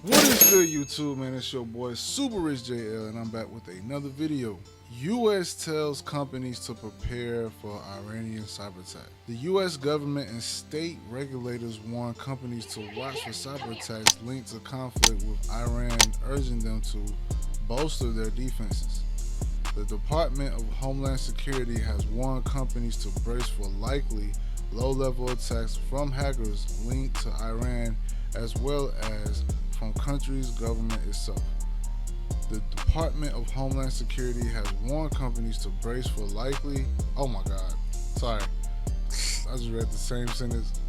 What is good, YouTube, man? It's your boy Super Rich JL, and I'm back with another video. U.S. tells companies to prepare for Iranian cyber attack. The U.S. government and state regulators warn companies to watch for cyber attacks linked to conflict with Iran, urging them to bolster their defenses. The Department of Homeland Security has warned companies to brace for likely low-level attacks from hackers linked to Iran, as well as from country's government itself. The Department of Homeland Security has warned companies to brace for likely, oh my god, sorry, I just read the same sentence.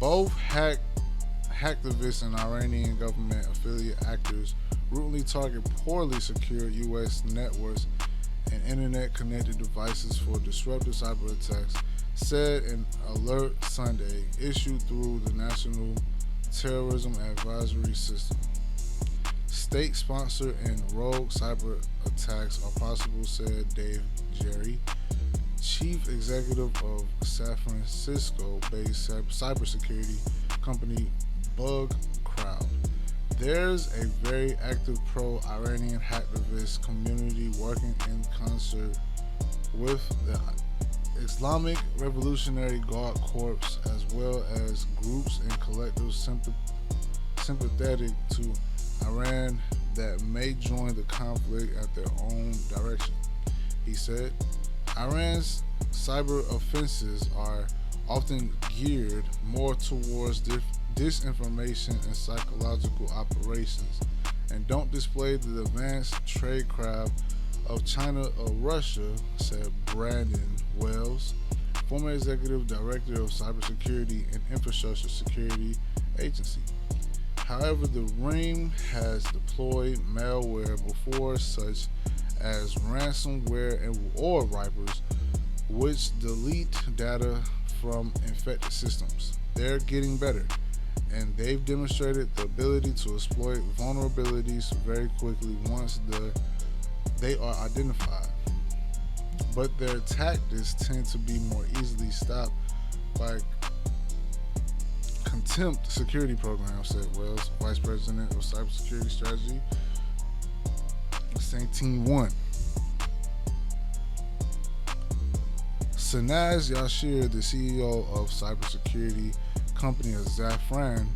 Both hacktivists and Iranian government affiliate actors routinely target poorly secured U.S. networks and internet-connected devices for disruptive cyber attacks, said an alert Sunday issued through the National Terrorism Advisory System. State-sponsored and rogue cyber attacks are possible, said Dave Jerry, chief executive of San Francisco-based cybersecurity company BugCrowd. There's a very active pro-Iranian hacktivist community working in concert with the Islamic Revolutionary Guard Corps, as well as groups and collectives sympathetic to Iran that may join the conflict at their own direction. He said, Iran's cyber offenses are often geared more towards disinformation and psychological operations, and don't display the advanced tradecraft of China or Russia, said Brandon Wells, former executive director of cybersecurity and infrastructure security agency. However, the ring has deployed malware before, such as ransomware or vipers, which delete data from infected systems. They're getting better, and they've demonstrated the ability to exploit vulnerabilities very quickly once they are identified. But their tactics tend to be more easily stopped by contempt security programs, said Wells, vice president of cybersecurity strategy, St. Team 1. Sanaz Yashir, the CEO of cybersecurity company Zafran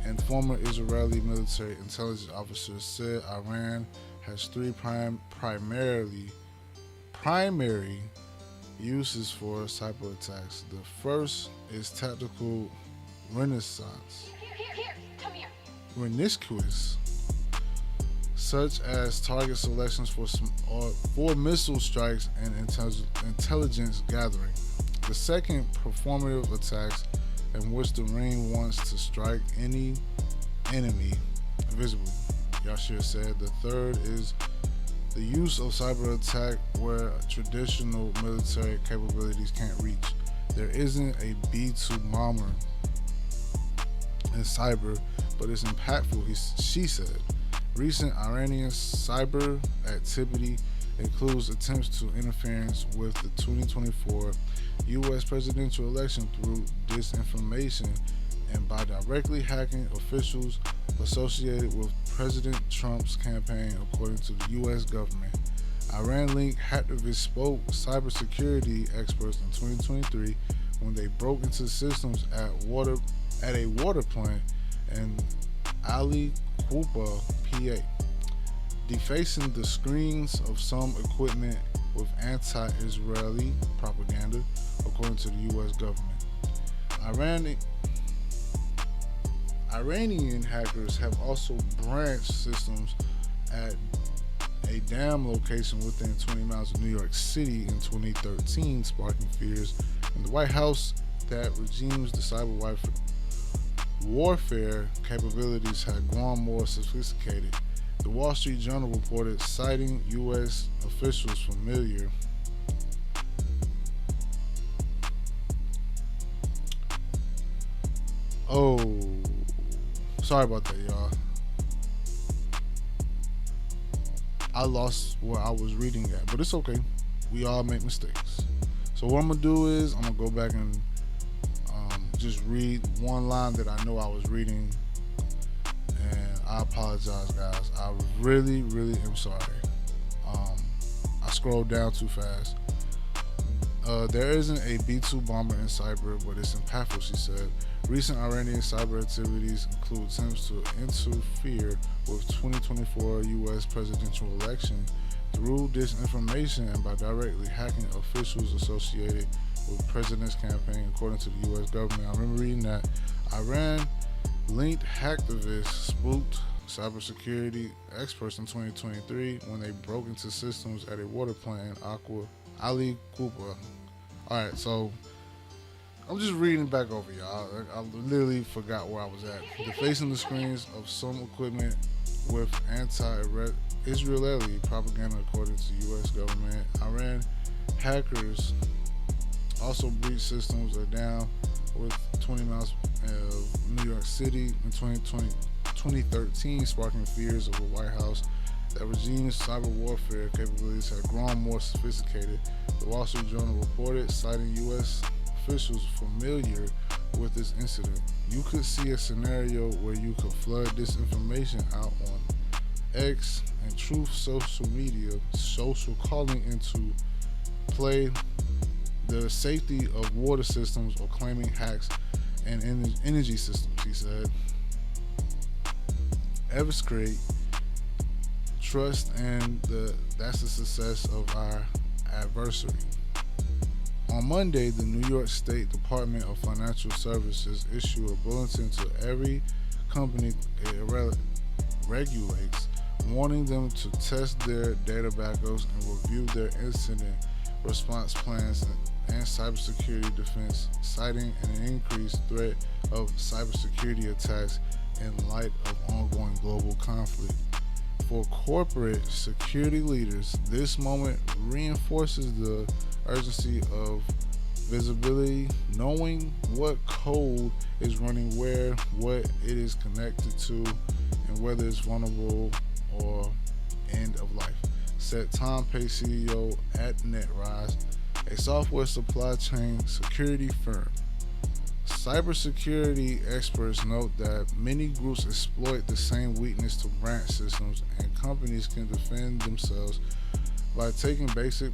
and former Israeli military intelligence officer, said Iran has three primary uses for cyber attacks. The first is tactical renaissance. Renisquis, such as target selections for missile strikes and intelligence gathering. The second, performative attacks, in which the ring wants to strike any enemy visibly, Yashir said. The third is the use of cyber attack where traditional military capabilities can't reach. There isn't a B-2 bomber in cyber, but it's impactful, she said. Recent Iranian cyber activity includes attempts to interference with the 2024 U.S. presidential election through disinformation and by directly hacking officials associated with President Trump's campaign, according to the U.S. government. Iran-linked hacktivists spoke with cybersecurity experts in 2023 when they broke into systems at a water plant in Ali Quba, PA, defacing the screens of some equipment with anti-Israeli propaganda, according to the U.S. government. Iranian hackers have also branched systems at a dam location within 20 miles of New York City in 2013, sparking fears in the White House that regimes the cyber warfare capabilities had grown more sophisticated. The Wall Street Journal reported, citing U.S. officials familiar sorry about that, y'all. I lost where I was reading at, but it's okay. We all make mistakes. So what I'm gonna do is I'm gonna go back and just read one line that I know I was reading, and I apologize, guys. I really, really am sorry. Um, I scrolled down too fast. There isn't a B-2 bomber in cyber, but it's impactful, she said. Recent Iranian cyber activities include attempts to interfere with 2024 U.S. presidential election through disinformation and by directly hacking officials associated with the president's campaign, according to the U.S. government. I remember reading that Iran-linked hacktivists spooked cybersecurity experts in 2023 when they broke into systems at a water plant in Ali Kuba. All right, so I'm just reading back over y'all. I literally forgot where I was at. Defacing the screens of some equipment with anti-Israeli propaganda, according to U.S. government. Iran hackers also breached systems are down with 20 miles of New York City in 2013, sparking fears of the White House that regime's cyber warfare capabilities had grown more sophisticated. The Wall Street Journal reported, citing U.S. officials familiar with this incident. You could see a scenario where you could flood disinformation out on X and Truth social media, social calling into play the safety of water systems or claiming hacks and energy systems, he said. Create trust, and that's the success of our adversary. On Monday, the New York State Department of Financial Services issued a bulletin to every company it regulates, warning them to test their data backups and review their incident response plans and cybersecurity defense, citing an increased threat of cybersecurity attacks in light of ongoing global conflict. For corporate security leaders, this moment reinforces the urgency of visibility, knowing what code is running where, what it is connected to, and whether it's vulnerable or end of life, said Tom Pace, CEO at NetRise, a software supply chain security firm. Cybersecurity experts note that many groups exploit the same weakness to branch systems, and companies can defend themselves by taking basic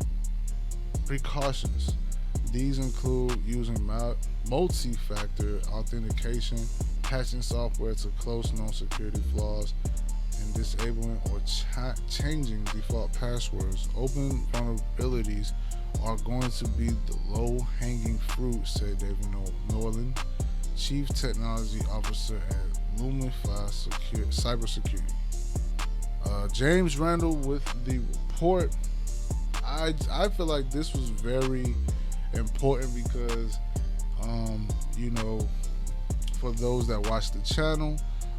precautions. These include using multi-factor authentication, patching software to close known security flaws, and disabling or changing default passwords. Open vulnerabilities are going to be the low-hanging fruit, said David Norland, Chief Technology Officer at Lumify Cybersecurity. James Randall with the report. I feel like this was very important because, for those that watch the channel,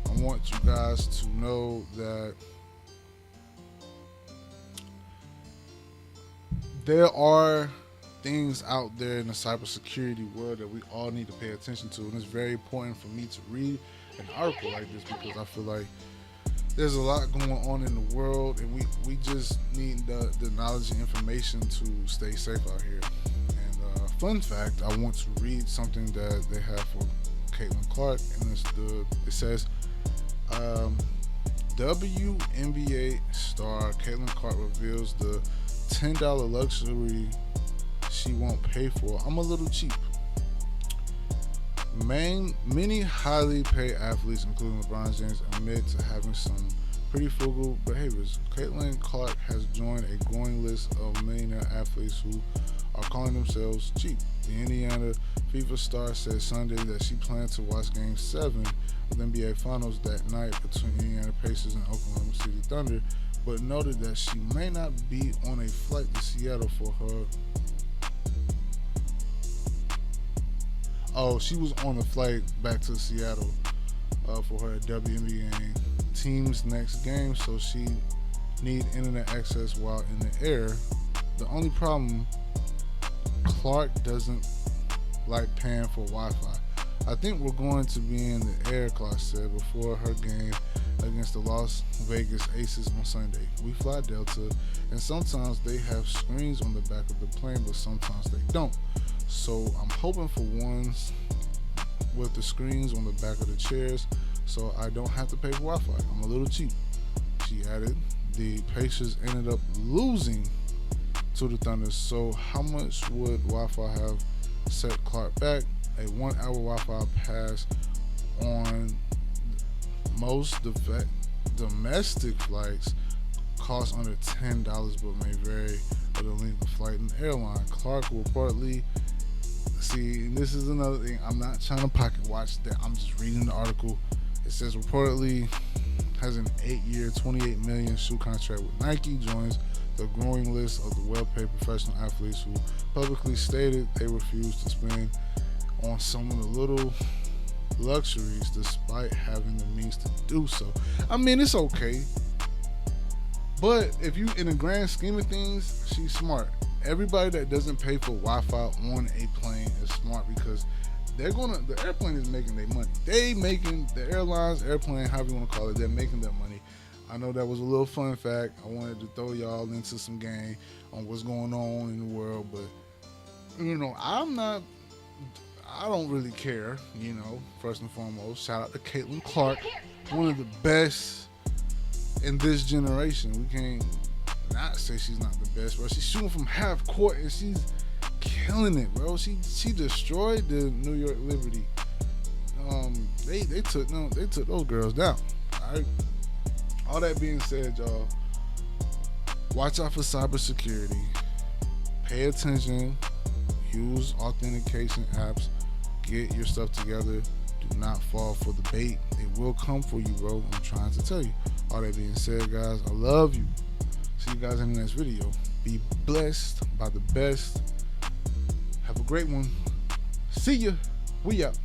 I want you guys to know that there are things out there in the cybersecurity world that we all need to pay attention to, and it's very important for me to read an article like this because I feel like there's a lot going on in the world, and we just need the knowledge and information to stay safe out here. And fun fact, I want to read something that they have for Caitlin Clark, and it says, WNBA star Caitlin Clark reveals the $10 luxury she won't pay for. I'm a little cheap. Many highly paid athletes, including LeBron James, admit to having some pretty frugal behaviors. Caitlin Clark has joined a growing list of millionaire athletes who are calling themselves cheap. The Indiana Fever star said Sunday that she planned to watch Game 7 of the NBA Finals that night between Indiana Pacers and Oklahoma City Thunder, but noted that she may not be on a flight to Seattle for her. Oh, she was on a flight back to Seattle for her WNBA team's next game, so she need internet access while in the air. The only problem, Clark doesn't like paying for Wi-Fi. I think we're going to be in the air, Clark said before her game against the Las Vegas Aces on Sunday. We fly Delta, and sometimes they have screens on the back of the plane, but sometimes they don't. So I'm hoping for ones with the screens on the back of the chairs so I don't have to pay for Wi-Fi. I'm a little cheap. She added, the Pacers ended up losing to the Thunder. So how much would Wi-Fi have set Clark back? A 1 hour Wi-Fi pass on most domestic flights cost under $10, but may vary with the length of flight and airline. Clark will reportedly see. This is another thing. I'm not trying to pocket watch that. I'm just reading the article. It says reportedly has an 8-year, $28 million shoe contract with Nike. Joins the growing list of the well-paid professional athletes who publicly stated they refuse to spend on some of the little luxuries despite having the means to do so. I mean, it's okay, but if you, in the grand scheme of things, she's smart. Everybody that doesn't pay for Wi-Fi on a plane is smart, because the airplane is making their money. The airlines, airplane, however you want to call it, they're making their money. I know that was a little fun fact. I wanted to throw y'all into some game on what's going on in the world, but I don't really care, first and foremost. Shout out to Caitlin Clark, one of the best in this generation. We can't not say she's not the best, bro. She's shooting from half court and she's killing it, bro. She destroyed the New York Liberty. They took those girls down. All right. All that being said, y'all, watch out for cybersecurity. Pay attention. Use authentication apps. Get your stuff together. Do not fall for the bait. It will come for you, bro. I'm trying to tell you. All that being said, guys, I love you. See you guys in the next video. Be blessed by the best. Have a great one. See ya. We out.